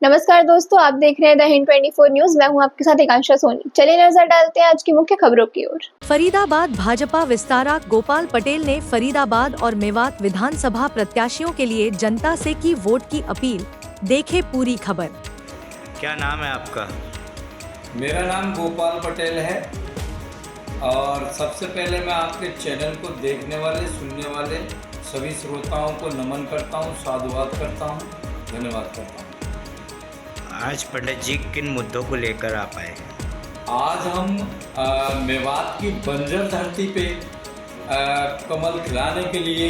नमस्कार दोस्तों, आप देख रहे हैं द हिंद 24 न्यूज। मैं हूं आपके साथ एकांशा सोनी। चलिए नजर डालते हैं आज की मुख्य खबरों की ओर। फरीदाबाद भाजपा विस्तारक गोपाल पटेल ने फरीदाबाद और मेवात विधानसभा प्रत्याशियों के लिए जनता से की वोट की अपील। देखें पूरी खबर। क्या नाम है आपका? मेरा नाम गोपाल पटेल है और सबसे पहले मैं आपके चैनल को देखने वाले सुनने वाले सभी श्रोताओं को नमन करता हूं, साधुवाद करता हूं, धन्यवाद करता हूं। आज पंडित जी किन मुद्दों को लेकर आप आए? आज हम मेवात की बंजर धरती पे कमल खिलाने के लिए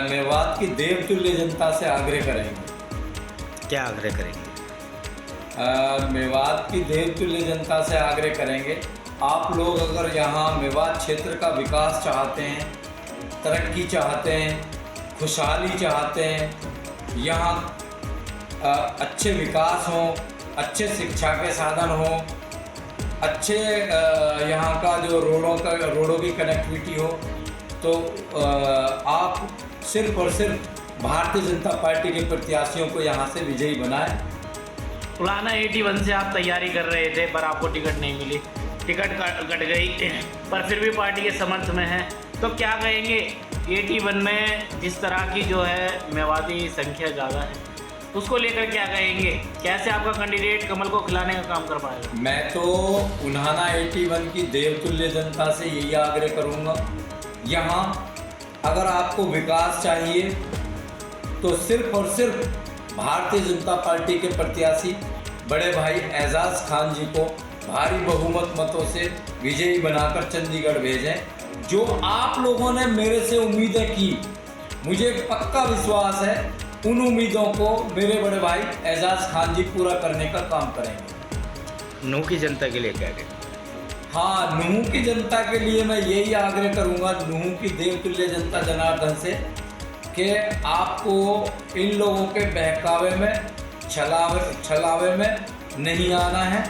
मेवात की देवतुल्य जनता से आग्रह करेंगे। क्या आग्रह करेंगे? मेवात की देवतुल्य जनता से आग्रह करेंगे, आप लोग अगर यहाँ मेवात क्षेत्र का विकास चाहते हैं, तरक्की चाहते हैं, खुशहाली चाहते हैं, यहाँ अच्छे विकास हो, अच्छे शिक्षा के साधन हो, अच्छे यहाँ का जो रोडों की कनेक्टिविटी हो, तो आप सिर्फ और सिर्फ भारतीय जनता पार्टी के प्रत्याशियों को यहाँ से विजयी बनाएं। पुराना 81 से आप तैयारी कर रहे थे पर आपको टिकट नहीं मिली, टिकट कट गई, पर फिर भी पार्टी के समर्थ में है, तो क्या कहेंगे? 81 में जिस तरह की जो है मेवाती संख्या ज़्यादा है, उसको लेकर क्या कहेंगे? कैसे आपका कैंडिडेट कमल को खिलाने का काम कर पाएगा? मैं तो उन्हाना 81 की देवतुल्य जनता से यही आग्रह करूँगा, यहाँ अगर आपको विकास चाहिए तो सिर्फ और सिर्फ भारतीय जनता पार्टी के प्रत्याशी बड़े भाई एजाज खान जी को भारी बहुमत मतों से विजयी बनाकर चंडीगढ़ भेजें। जो आप लोगों ने मेरे से उम्मीदें की, मुझे पक्का विश्वास है उन उम्मीदों को मेरे बड़े भाई एजाज खान जी पूरा करने का काम करेंगे। नूह की जनता के लिए क्या करें? हाँ, नूह की जनता के लिए मैं यही आग्रह करूँगा, नूह की देवतुल्य जनता जनार्दन से, कि आपको इन लोगों के बहकावे में छलावे में नहीं आना है,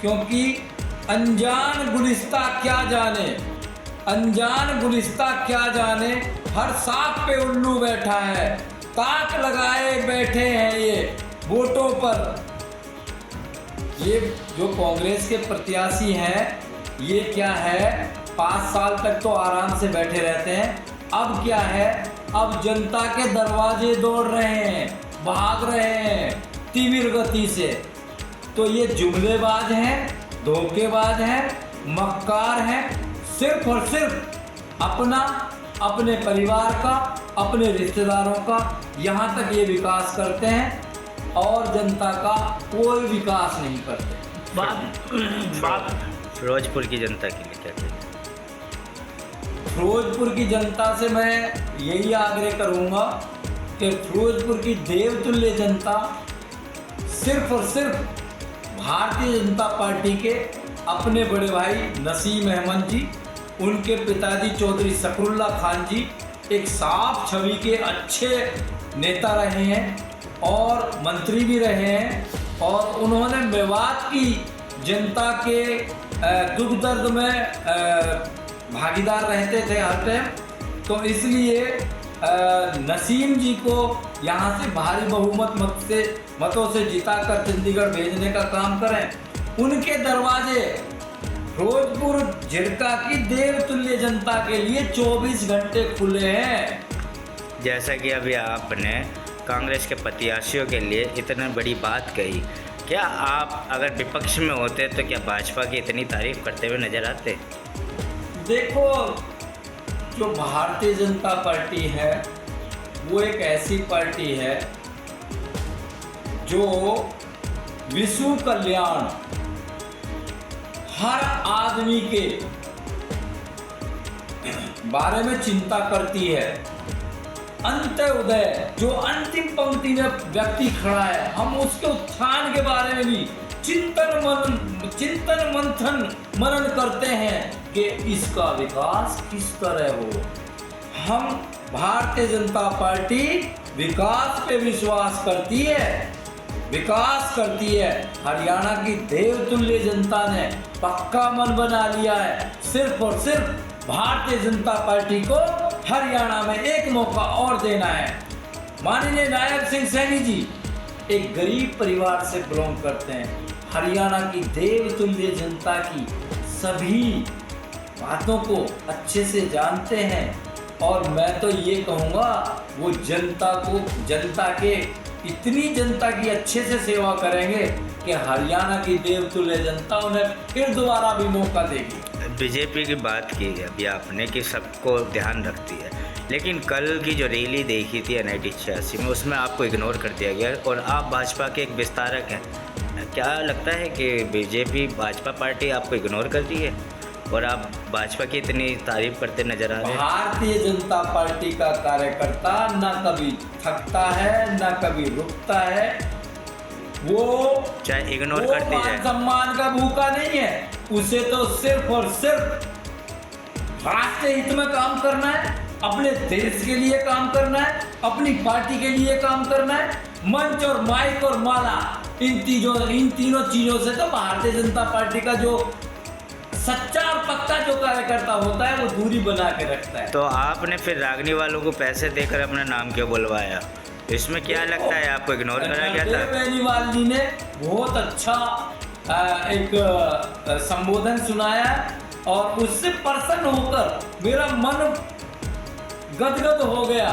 क्योंकि अनजान गुलिस्ता क्या जाने, अनजान गुलिस्ता क्या जाने, हर साख पे उल्लू बैठा है, ताक लगाए बैठे हैं ये वोटों पर। ये जो कांग्रेस के प्रत्याशी हैं, ये क्या है, 5 साल तक तो आराम से बैठे रहते हैं, अब क्या है, अब जनता के दरवाजे दौड़ रहे हैं, भाग रहे हैं तीव्र गति से। तो ये जुमलेबाज हैं, धोखेबाज हैं, मक्कार हैं, सिर्फ और सिर्फ अपने परिवार का, अपने रिश्तेदारों का यहाँ तक ये विकास करते हैं और जनता का कोई विकास नहीं करते। बात फिरोजपुर की जनता के लिए क्या करें? फिरोजपुर की जनता से मैं यही आग्रह करूँगा कि फिरोजपुर की देवतुल्य जनता सिर्फ और सिर्फ भारतीय जनता पार्टी के अपने बड़े भाई नसीम अहमद जी, उनके पिताजी चौधरी शकरुल्ला खान जी एक साफ छवि के अच्छे नेता रहे हैं और मंत्री भी रहे हैं, और उन्होंने मेवात की जनता के दुख दर्द में भागीदार रहते थे हर टाइम। तो इसलिए नसीम जी को यहाँ से भारी बहुमत मतों से जिताकर चंडीगढ़ भेजने का काम करें। उनके दरवाजे फिरोजपुर जिरका की देवतुल्य जनता के लिए 24 घंटे खुले हैं। जैसा कि अभी आपने कांग्रेस के प्रत्याशियों के लिए इतनी बड़ी बात कही, क्या आप अगर विपक्ष में होते तो क्या भाजपा की इतनी तारीफ करते हुए नजर आते? देखो, जो भारतीय जनता पार्टी है वो एक ऐसी पार्टी है जो विश्व कल्याण, हर आदमी के बारे में चिंता करती है। अंत्योदय, जो अंतिम पंक्ति में व्यक्ति खड़ा है, हम उसके उत्थान के बारे में भी चिंतन मंथन मनन करते हैं कि इसका विकास किस तरह हो। हम भारतीय जनता पार्टी विकास पे विश्वास करती है, विकास करती है। हरियाणा की देवतुल्य जनता ने पक्का मन बना लिया है, सिर्फ और सिर्फ भारतीय जनता पार्टी को हरियाणा में एक मौका और देना है। माननीय नायब सिंह सैनी जी एक गरीब परिवार से बिलोंग करते हैं। हरियाणा की देवतुल्य जनता की सभी बातों को अच्छे से जानते हैं और मैं तो ये कहूँगा वो जनता के इतनी जनता की अच्छे से सेवा करेंगे कि हरियाणा की देवतुल्य जनता उन्हें फिर दोबारा भी मौका देगी। बीजेपी की बात की है अभी आपने कि सबको ध्यान रखती है, लेकिन कल की जो रैली देखी थी NIT 86 में उसमें आपको इग्नोर कर दिया गया और आप भाजपा के एक विस्तारक हैं। क्या लगता है कि बीजेपी भाजपा पार्टी आपको इग्नोर कर रही है और आप भाजपा की इतनी तारीफ करते नजर आ रहे हैं? भारतीय जनता पार्टी का कार्यकर्ता ना कभी थकता है ना कभी रुकता है। वो चाहे इग्नोर करती जाए, सम्मान का भूखा नहीं है। उसे तो सिर्फ और सिर्फ राष्ट्रीय हित में काम करना है, अपने देश के लिए काम करना है, अपनी पार्टी के लिए काम करना है। मंच और माइक और माला इन तीनों चीजों से तो भारतीय जनता पार्टी का जो सच्चा और पक्का जो कार्यकर्ता होता है वो दूरी बना के रखता है। तो आपने फिर रागनी वालों को पैसे देकर अपना नाम क्यों बुलवाया? इसमें क्या लगता है आपको इग्नोर करा गया था? बेनीवाल जी ने बहुत अच्छा एक संबोधन सुनाया और उससे प्रसन्न होकर मेरा मन गदगद हो गया,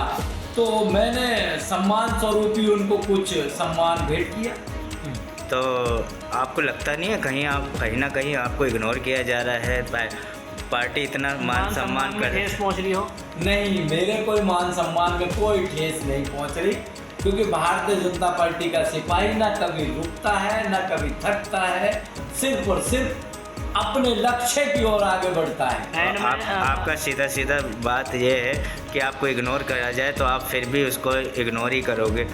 तो मैंने सम्मान स्वरूप ही उनको कुछ सम्मान भेंट किया। तो आपको लगता नहीं है कहीं ना कहीं आपको इग्नोर किया जा रहा है? पार्टी इतना मान सम्मान कर ठेस पहुंच रही हो? नहीं, मेरे कोई मान सम्मान में कोई ठेस नहीं पहुंच रही, क्योंकि भारतीय जनता पार्टी का सिपाही ना कभी रुकता है ना कभी थकता है, सिर्फ और सिर्फ अपने लक्ष्य की ओर आगे बढ़ता है। आपका सीधा बात ये है कि आपको इग्नोर करा जाए तो आप फिर भी उसको इग्नोर ही करोगे।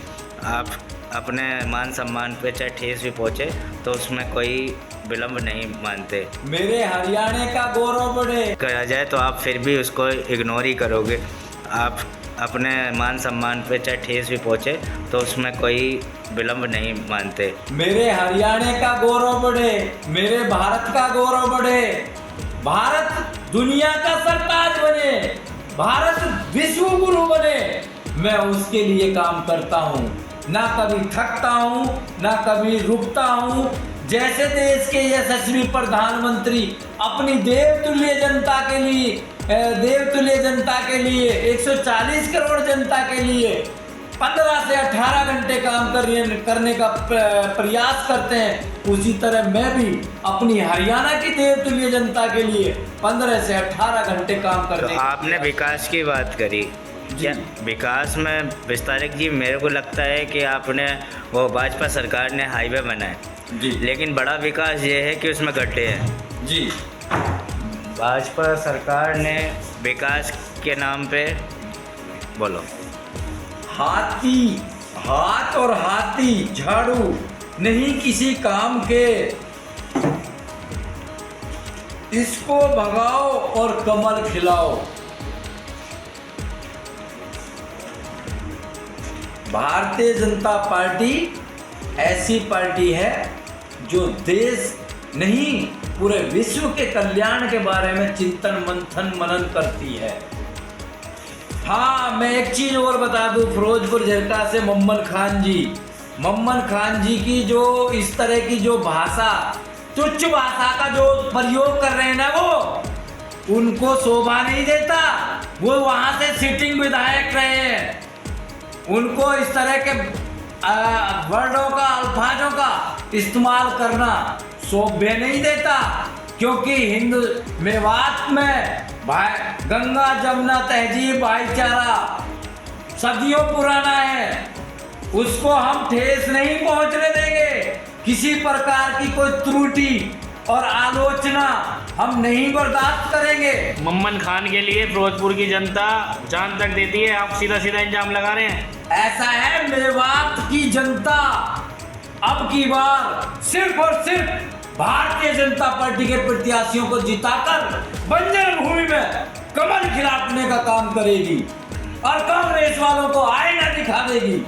आप अपने मान सम्मान पे चाहे ठेस भी पहुँचे तो उसमें कोई विलम्ब नहीं मानते। मेरे हरियाणा का गौरव बढ़े करा जाए तो आप फिर भी उसको इग्नोर ही करोगे। आप अपने मान सम्मान पे चाहे ठेस भी पहुँचे तो उसमें कोई विलम्ब नहीं मानते। मेरे हरियाणा का गौरव बढ़े, मेरे भारत का गौरव बढ़े, भारत दुनिया का सरताज बने, भारत विश्व गुरु बने, मैं उसके लिए काम करता हूँ। ना कभी थकता हूँ ना कभी रुकता हूँ। जैसे देश के यशस्वी प्रधानमंत्री अपनी देवतुल्य जनता के लिए 140 करोड़ जनता के लिए 15 से 18 घंटे काम करने का प्रयास करते हैं, उसी तरह मैं भी अपनी हरियाणा की देवतुल्य जनता के लिए 15 से 18 घंटे काम करते। तो आपने विकास की बात करी, क्या विकास में विस्तारक जी, मेरे को लगता है कि आपने वो भाजपा सरकार ने हाईवे बनाए जी, लेकिन बड़ा विकास ये है कि उसमें गड्ढे हैं जी। भाजपा सरकार ने विकास के नाम पे बोलो हाथ और हाथी झाड़ू नहीं किसी काम के, इसको भगाओ और कमल खिलाओ। भारतीय जनता पार्टी ऐसी पार्टी है जो देश नहीं पूरे विश्व के कल्याण के बारे में चिंतन मंथन मनन करती है। हाँ, मैं एक चीज और बता दूं, फिरोजपुर झरका से मम्मन खान जी की जो इस तरह की जो भाषा, तुच्छ भाषा का जो प्रयोग कर रहे हैं ना, वो उनको शोभा नहीं देता। वो वहां से सिटिंग विधायक रहे हैं, उनको इस तरह के वर्डों का, अल्फाजों का इस्तेमाल करना शोभा नहीं देता, क्योंकि हिंदू मेवात में गंगा जमुना तहजीब भाईचारा सदियों पुराना है, उसको हम ठेस नहीं पहुंचने देंगे। किसी प्रकार की कोई त्रुटि और आलोचना हम नहीं बर्दाश्त करेंगे। मम्मन खान के लिए फिरोजपुर की जनता जान तक देती है, आप सीधा इल्जाम लगा रहे हैं। ऐसा है, मेवात की जनता अब की बार सिर्फ और सिर्फ भारतीय जनता पार्टी के प्रत्याशियों को जिताकर बंजर भूमि में कमल खिलाने का काम करेगी और कांग्रेस वालों को आईना दिखा देगी।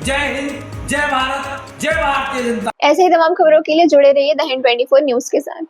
जय हिंद, जय भारत, जय भारतीय जनता। ऐसे ही तमाम खबरों के लिए जुड़े रहिए द हिंद 24 न्यूज के साथ।